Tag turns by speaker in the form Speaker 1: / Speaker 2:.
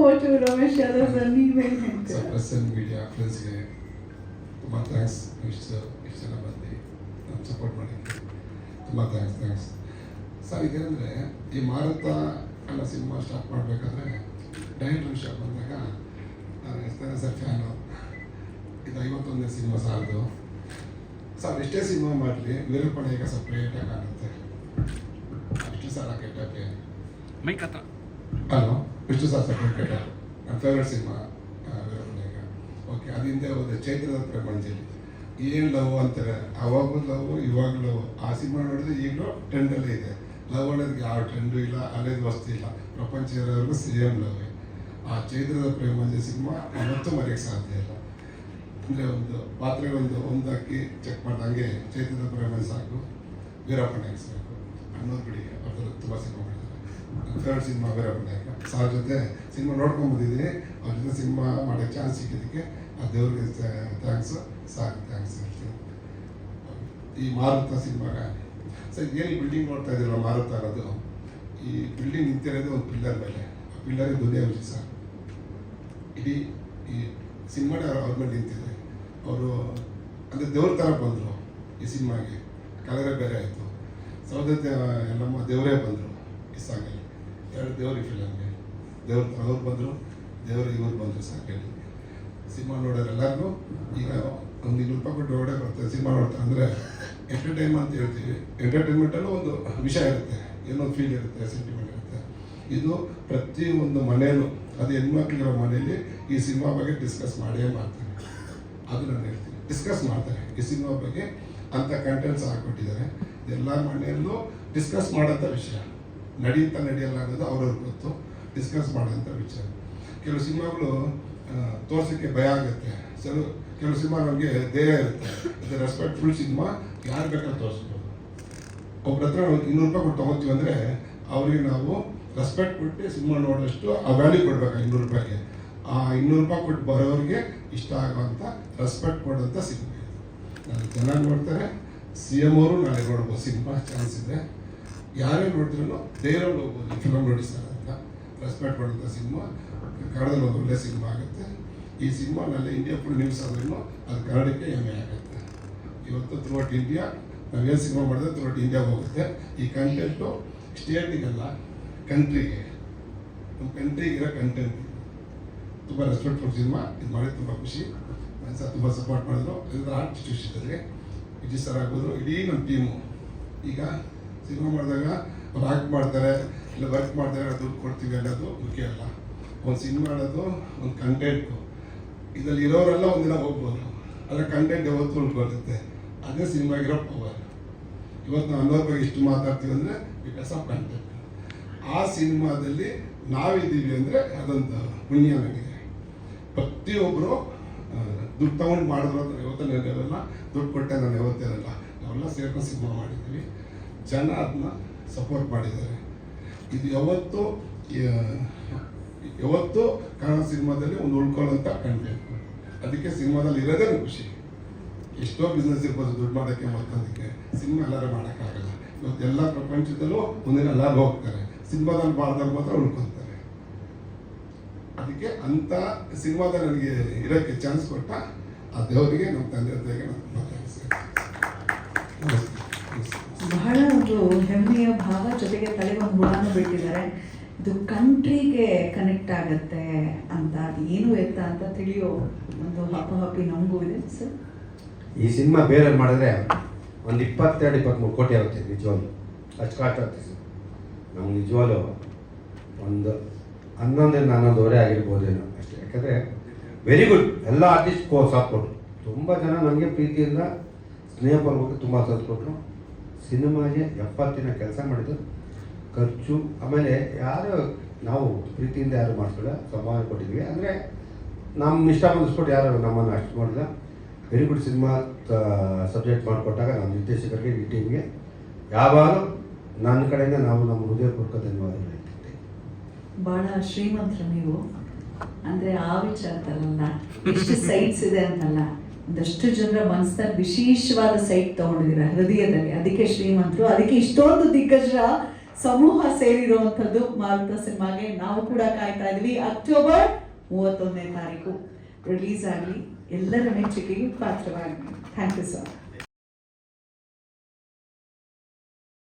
Speaker 1: Vote Ramesh Yadav sir ನೀವೇನು ಹೇಳ್ತೀರಾ?
Speaker 2: Press and media ಫ್ರೆಂಡ್ಸ್ಗೆ ತುಂಬ ಥ್ಯಾಂಕ್ಸ್. ಇಷ್ಟು ಜನ ಬಂದು ನಮ್ಮ ಸಪೋರ್ಟ್ ಮಾಡಿದ್ವಿ, ತುಂಬ ಥ್ಯಾಂಕ್ಸ್ ಸರ್. ಇದೇನೆಂದರೆ ಈ ಮಾರುತ ಎಲ್ಲ ಸಿನಿಮಾ ಸ್ಟಾರ್ಟ್ ಮಾಡಬೇಕಾದ್ರೆ ಡೈರೆಕ್ಟ್ ವಿಷಯ ಬಂದಾಗ ನಾನು ಎಷ್ಟೇ ಸರ್ ಫ್ಯಾನು. ಇದು 51ನೇ ಸಿನಿಮಾ ಸಾರ್ದು ಸರ್. ಎಷ್ಟೇ ಸಿನಿಮಾ ಮಾಡಲಿ ನಿರೂಪಣೆ ಈಗ ಸಪ್ರೇಟಾಗಿ ಕಾಣುತ್ತೆ. ಅಷ್ಟು ಸರ್ ಆ ಕೆಟ್ಟಕ್ಕೆ
Speaker 3: ಮೈಕ್ ಹತ್ರ
Speaker 2: ಹಲೋ ವಿಷ್ಣು ಸರ್ ಸಪ್ರೇಟ್ ಕೆಟ್ಟ ನನ್ನ ಫೇವ್ರೆಟ್ ಸಿನಿಮಾ ಈಗ. ಓಕೆ, ಅದು ಹಿಂದೆ ಹೋದೆ ಚೈತ್ರದ ಪ್ರಪಂಚದಲ್ಲಿ ಏನು ಲವ್ ಅಂತಾರೆ. ಅವಾಗೂ ಲವ್ ಇವಾಗ ಲವ್. ಆ ಸಿನಿಮಾ ನೋಡಿದ್ರೆ ಈಗಲೂ ಟ್ರೆಂಡಲ್ಲೇ ಇದೆ. ಲವ್ ಅನ್ನೋದಕ್ಕೆ ಯಾವ ಟ್ರೆಂಡು ಇಲ್ಲ, ಅಲ್ಲೇದು ವಸ್ತು ಇಲ್ಲ. ಪ್ರಪಂಚ ಇರೋವರೆಗೂ ಸೇಮ್ ಲವ್. ಆ ಚೈತ್ರದ ಪ್ರೇಮಾಂಜಲಿ ಸಿನಿಮಾ ಯಾವತ್ತೂ ಮರೆಯೋಕ್ಕೆ ಸಾಧ್ಯ ಇಲ್ಲ. ಅಂದರೆ ಒಂದು ಪಾತ್ರೆಗೆ ಒಂದು ಅಕ್ಕಿ ಚೆಕ್ ಮಾಡ್ದಂಗೆ ಚೈತ್ರದ ಪ್ರೇಮಾಂಜಲಿ ಸಾಕು, ವೀರಪ್ಪ ನಾಯಕ ಸಾಕು. ಅನ್ನೋದು ಬಿಡಿ, ಅವ್ರದ್ದು ತುಂಬ ಸಿನಿಮಾ ಮಾಡಿದ್ದಾರೆ. ನನ್ನ ಫೇವ್ರೆಟ್ ಸಿನಿಮಾ ವೀರಪ್ಪ ನಾಯಕ. ಸಾರ್ ಜೊತೆ ಸಿನಿಮಾ ನೋಡ್ಕೊಂಡ್ಬಂದಿದ್ದೀನಿ. ಅವ್ರ ಜೊತೆ ಸಿನಿಮಾ ಮಾಡೋ ಚಾನ್ಸ್ ಸಿಕ್ಕಿದ್ದಕ್ಕೆ ಆ ದೇವ್ರಿಗೆ ಥ್ಯಾಂಕ್ಸು. ಸಾಕು ಥ್ಯಾಂಕ್ಸ್ ಹೇಳ್ತೀನಿ. ಈ ಮಾರುತ ಸಿನಿಮಾಗ ಸರ್ ಏನು ಬಿಲ್ಡಿಂಗ್ ನೋಡ್ತಾ ಇದ್ದೀರಲ್ಲ ಮಾರುತ ಅನ್ನೋದು, ಈ ಬಿಲ್ಡಿಂಗ್ ನಿಂತಿರೋದು ಒಂದು ಪಿಲ್ಲರ್ ಮೇಲೆ. ಆ ಪಿಲ್ಲರೇ ದುನಿಯಾ ವಿಜಯ್ ಸರ್. ಇಡೀ ಈ ಸಿನಿಮಾನೇ ಅವ್ರ ಮೇಲೆ ನಿಂತಿದೆ. ಅವರು ಅಂದರೆ ದೇವ್ರ ಥರ ಬಂದರು ಈ ಸಿನಿಮಾಗೆ. ಕಲರೇ ಬೇರೆ ಆಯಿತು. ಸೌದತ್ತೆ ಎಲ್ಲಮ್ಮ ದೇವರೇ ಬಂದರು ಈ ಸಾಂಗಲ್ಲಿ. ಎರಡು ದೇವ್ರ ಈ ಫಿಲಮ್ಗೆ ದೇವ್ರ ಅವ್ರು ಬಂದರು, ದೇವರು ಇವ್ರು ಬಂದರು ಸಾಕಲ್ಲಿ. ಸಿನಿಮಾ ನೋಡೋರೆಲ್ಲರಿಗೂ ಈಗ ಒಂದು 200 ರೂಪಾಯಿ ಕೊಟ್ಟು ಹೊರಗಡೆ ಬರ್ತದೆ ಸಿನಿಮಾ ನೋಡ್ತಾರೆ. ಅಂದರೆ ಎಂಟರ್ಟೈನ್ಮೆಂಟ್ ಅಂತ ಹೇಳ್ತೀವಿ. ಎಂಟರ್ಟೈನ್ಮೆಂಟಲ್ಲೂ ಒಂದು ವಿಷಯ ಇರುತ್ತೆ, ಏನೋ ಫೀಲ್ ಇರುತ್ತೆ, ಸೆಂಟಿಮೆಂಟ್ ಇರುತ್ತೆ. ಇದು ಪ್ರತಿಯೊಂದು ಮನೆಯಲ್ಲೂ, ಅದು ಹೆಣ್ಮಕ್ಳಿರೋ ಮನೆಯಲ್ಲಿ ಈ ಸಿನಿಮಾ ಬಗ್ಗೆ ಡಿಸ್ಕಸ್ ಮಾಡೇ ಮಾಡ್ತಾರೆ. ಅದು ನಾನು ಹೇಳ್ತೀನಿ, ಡಿಸ್ಕಸ್ ಮಾಡ್ತಾರೆ ಈ ಸಿನಿಮಾ ಬಗ್ಗೆ. ಅಂಥ ಕಂಟೆಂಟ್ಸ್ ಹಾಕ್ಕೊಟ್ಟಿದ್ದಾರೆ. ಎಲ್ಲ ಮನೆಯಲ್ಲೂ ಡಿಸ್ಕಸ್ ಮಾಡೋಂಥ ವಿಷಯ. ನಡೆಯಲ್ಲ ಅನ್ನೋದು ಅವ್ರವ್ರಿಗೆ ಗೊತ್ತು. ಡಿಸ್ಕಸ್ ಮಾಡೋಂಥ ವಿಚಾರ. ಕೆಲವು ಸಿನಿಮಾಗಳು ತೋರ್ಸೋಕ್ಕೆ ಭಯ ಆಗುತ್ತೆ. ಕೆಲವು ಸಿನಿಮಾ ನಮಗೆ ಧ್ಯೇಯ ಇರುತ್ತೆ. ಇದು ರೆಸ್ಪೆಕ್ಟ್ಫುಲ್ ಸಿನಿಮಾ, ಯಾರು ಬೇಕಾದ್ರೂ ತೋರಿಸ್ಬೋದು. ಒಬ್ಬರ ಹತ್ರ ನಾವು 200 ರೂಪಾಯಿ ಕೊಟ್ಟು ತೊಗೊತೀವಿ ಅಂದರೆ ಅವ್ರಿಗೆ ನಾವು ರೆಸ್ಪೆಕ್ಟ್ ಕೊಟ್ಟು ಸಿನಿಮಾ ನೋಡೋಷ್ಟು ಆ ವ್ಯಾಲ್ಯೂ ಕೊಡ್ಬೇಕು. 200 ರೂಪಾಯಿಗೆ ಆ 200 ರೂಪಾಯಿ ಕೊಟ್ಟು ಬರೋರಿಗೆ ಇಷ್ಟ ಆಗೋಂಥ ರೆಸ್ಪೆಕ್ಟ್ ಕೊಡೋಂಥ ಸಿನಿಮಾ ಇದು. ನಾನು ಚೆನ್ನಾಗಿ ನೋಡ್ತಾರೆ. CM ಅವರು ನಾಳೆ ನೋಡ್ಬೋದು ಸಿನಿಮಾ, ಚಾನ್ಸ್ ಇದೆ. ಯಾರೇ ನೋಡಿದ್ರೂ ಧೈರ್ಯವಾಗಿ ಹೋಗ್ಬೋದು. ಫಿಲಮ್ ನೋಡಿ ಸರ್ ಅಂತ ರೆಸ್ಪೆಕ್ಟ್ ಕೊಡೋಂಥ ಸಿನಿಮಾ. ಕನ್ನಡದಲ್ಲಿ ಒಂದು ಒಳ್ಳೆಯ ಸಿನಿಮಾ ಆಗುತ್ತೆ. ಈ ಸಿನಿಮಾ ನಾಳೆ ಇಂಡಿಯಾ ಫುಲ್ ನ್ಯೂಸ್ ಆದ್ರೂ ಅದು ಕನ್ನಡಕ್ಕೆ ಹೆಮ್ಮೆ ಆಗುತ್ತೆ. ಇವತ್ತು ಥ್ರೂಔಟ್ ಇಂಡಿಯಾ ನಾವೇನು ಸಿನಿಮಾ ಮಾಡಿದ್ರೆ ಥ್ರೂಔಟ್ ಇಂಡಿಯಾ ಹೋಗುತ್ತೆ. ಈ ಕಂಟೆಂಟು ಸ್ಟೇಟಿಗಲ್ಲ, ಕಂಟ್ರಿಗೆ, ನಮ್ಮ ಕಂಟ್ರಿಗಿರೋ ಕಂಟೆಂಟ್. ತುಂಬ ರೆಸ್ಪೆಕ್ಟ್ಫುಲ್ ಸಿನಿಮಾ. ಇದು ಮಾಡಿ ತುಂಬ ಖುಷಿ. ನನ್ನ ಸರ್ ತುಂಬ ಸಪೋರ್ಟ್ ಮಾಡಿದ್ರು. ಇದರ ಆರ್ಟಿಸ್ಟ್ ವಿಷಯದಲ್ಲಿ ವಿಜಯ್ ಸರ್ ಆಗ್ಬೋದು, ಇಡೀ ನಮ್ಮ ಟೀಮು. ಈಗ ಸಿನಿಮಾ ಮಾಡಿದಾಗ ಅವ್ರು ಆ್ಯಕ್ಟ್ ಮಾಡ್ತಾರೆ, ಇಲ್ಲ ವರ್ಕ್ ಮಾಡ್ತಾರೆ, ದುಡ್ಡು ಕೊಡ್ತೀವಿ ಅನ್ನೋದು ಮುಖ್ಯ ಅಲ್ಲ. ಒಂದು ಸಿನಿಮಾ ಮಾಡೋದು ಒಂದು ಕಂಟೆಂಟು. ಇದರಲ್ಲಿ ಇರೋರೆಲ್ಲ ಒಂದಿನ ಹೋಗ್ಬೋದು, ಆದರೆ ಕಂಟೆಂಟ್ ಯಾವತ್ತೂ ಉಳ್ಕೊಳ್ಳುತ್ತೆ. ಅದೇ ಸಿನಿಮಾಗಿರೋ ಪವರ್. ಇವತ್ತು ನಾವು ಅನ್ನೋದ್ರ ಬಗ್ಗೆ ಇಷ್ಟು ಮಾತಾಡ್ತೀವಿ ಅಂದರೆ ಬಿಕಾಸ್ ಆಫ್ ಕಂಟೆಂಟ್. ಆ ಸಿನಿಮಾದಲ್ಲಿ ನಾವಿದ್ದೀವಿ ಅಂದರೆ ಅದೊಂದು ಪುಣ್ಯ ನನಗೆ. ಪ್ರತಿಯೊಬ್ಬರು ದುಡ್ಡು ತೊಗೊಂಡು ಮಾಡಿದ್ರು ಅಂತ ಯಾವತ್ತೂ ನೆನೆಯಲ್ಲ, ದುಡ್ಡು ಕೊಟ್ಟೆ ನಾನು ಯಾವತ್ತಿರಲ್ಲ. ನಾವೆಲ್ಲ ಸೇರ್ಕೊಂಡು ಸಿನಿಮಾ ಮಾಡಿದ್ದೀವಿ. ಜನ ಅದನ್ನ ಸಪೋರ್ಟ್ ಮಾಡಿದ್ದಾರೆ. ಇದು ಯಾವತ್ತೂ ಕನ್ನಡ ಸಿನಿಮಾದಲ್ಲಿ ಒಂದು ಉಳ್ಕೊಳ್ಳೋಂಥ ಕಂಟೆಂಟ್. ಅದಕ್ಕೆ ಸಿನಿಮಾದಲ್ಲಿ ಇರೋದೇ ಖುಷಿ. ಎಷ್ಟೋ ಬಿಸ್ನೆಸ್ ಇರ್ಬೋದು ದುಡ್ಡು ಮಾಡೋಕ್ಕೆ, ಮತ್ತೊಂದಕ್ಕೆ. ಸಿನಿಮಾ ಎಲ್ಲರೂ ಮಾಡೋಕ್ಕಾಗಲ್ಲ. ಇವತ್ತೆಲ್ಲ ಪ್ರಪಂಚದಲ್ಲೂ ಒಂದಿನ ಎಲ್ಲರೂ ಹೋಗ್ತಾರೆ. ಸಿನಿಮಾದಲ್ಲಿ ಬಾರ್ದಲ್ಲಿ ಮಾತ್ರ ಉಳ್ಕೊತಾರೆ. ಅದಕ್ಕೆ ಅಂಥ ಸಿನಿಮಾದಲ್ಲಿ ನನಗೆ ಇರೋಕ್ಕೆ ಚಾನ್ಸ್ ಕೊಟ್ಟ ಆ ದೇವರಿಗೆ, ನಮ್ಮ ತಂದೆ ತಾಯಿಗೆ ನಾನು
Speaker 1: ಬಹಳ ಒಂದು ಹೆಮ್ಮೆಯ ಭಾವ, ಜೊತೆಗೆ ತಲೆಗೆ ಒಂದು ಹುಳಾನು ಬಿಟ್ಟಿದ್ದಾರೆ. ಇದು ಕಂಟ್ರಿಗೆ ಕನೆಕ್ಟ್ ಆಗುತ್ತೆ ಅಂತ, ಅದು ಏನು ಎತ್ತ ಅಂತ ತಿಳಿಯೋ ಒಂದು ಹಪ್ಪಿ ನಮಗೂ ಇದೆ ಸರ್.
Speaker 4: ಈ ಸಿನಿಮಾ ಬೇರೆ ಮಾಡಿದ್ರೆ ಒಂದು 22-23 ಕೋಟಿ ಆಗುತ್ತೆ ನಿಜವಾಗ್ಲು. ಅಷ್ಟು ಕಾಸ್ಟ್ ಆಗುತ್ತೆ ಸರ್. ನಮ್ಗೆ ನಿಜವಾಗ್ಲು ಒಂದು 11-11:30 ಆಗಿರ್ಬೋದೇನೋ ಅಷ್ಟೇ. ಯಾಕಂದರೆ ವೆರಿ ಗುಡ್. ಎಲ್ಲ ಆರ್ಟಿಸ್ಟ್ ಸಾಥ್ ಕೊಟ್ಟರು. ತುಂಬ ಜನ ನನಗೆ ಪ್ರೀತಿಯಿಂದ ಸ್ನೇಹಪೂರ್ವಕ ತುಂಬ ಸಾಥ್ ಕೊಟ್ಟರು. ಸಿನಿಮಾಗೆ 70 ದಿನ ಕೆಲಸ ಮಾಡಿದ್ದು ಖರ್ಚು. ಆಮೇಲೆ ಯಾರು ನಾವು ಪ್ರೀತಿಯಿಂದ ಯಾರು ಮಾಡಿಸಲ್ಲ, ಸಂಭಾವನೆ ಕೊಟ್ಟಿದ್ವಿ. ಅಂದರೆ ನಮ್ಮ ಇಷ್ಟ ಬಂದಿಸ್ಬಿಟ್ಟು ಯಾರು ನಮ್ಮನ್ನು ಅಷ್ಟು ಮಾಡಿಲ್ಲ. ವೆರಿ ಗುಡ್ ಸಿನಿಮಾ ಸಬ್ಜೆಕ್ಟ್ ಮಾಡಿಕೊಟ್ಟಾಗ ನಮ್ಮ ನಿರ್ದೇಶಕರಿಗೆ, ಈ ಟೀಮ್ಗೆ ಯಾವಾಗಲೂ ನನ್ನ ಕಡೆಯಿಂದ ನಾವು ನಮ್ಮ ಹೃದಯಪೂರ್ವಕ ಧನ್ಯವಾದಗಳು ಹೇಳ್ತಿದ್ದೆ.
Speaker 1: ಭಾಳ ಶ್ರೀಮಂತರು ನೀವು. ಅಂದರೆ ಆ ವಿಚಾರದಲ್ಲ, ಎಷ್ಟು ಸೈಟ್ಸ್ ಇದೆ ಅಂತಲ್ಲ, ಒಂದಷ್ಟು ಜನರ ಮನಸ್ಸಲ್ಲಿ ವಿಶೇಷವಾದ ಸೈಟ್ ತೊಗೊಂಡಿದ್ದೀರ ಹೃದಯದಲ್ಲಿ. ಅದಕ್ಕೆ ಶ್ರೀಮಂತರು. ಅದಕ್ಕೆ ಇಷ್ಟೊಂದು ದಿಗ್ಗಜರ ಸಮೂಹ ಸೇರಿರುವಂಥದ್ದು ಮಾರುತ ಸಿನಿಮಾಗೆ. ನಾವು ಕೂಡ ಕಾಯ್ತಾ ಇದ್ವಿ. ಅಕ್ಟೋಬರ್ 31ನೇ ತಾರೀಕು ರಿಲೀಸ್ ಆಗಲಿ, ಎಲ್ಲರ ಮೆಚ್ಚುಗೆಗೆ ಪಾತ್ರವಾಗಲಿ. Thank you sir.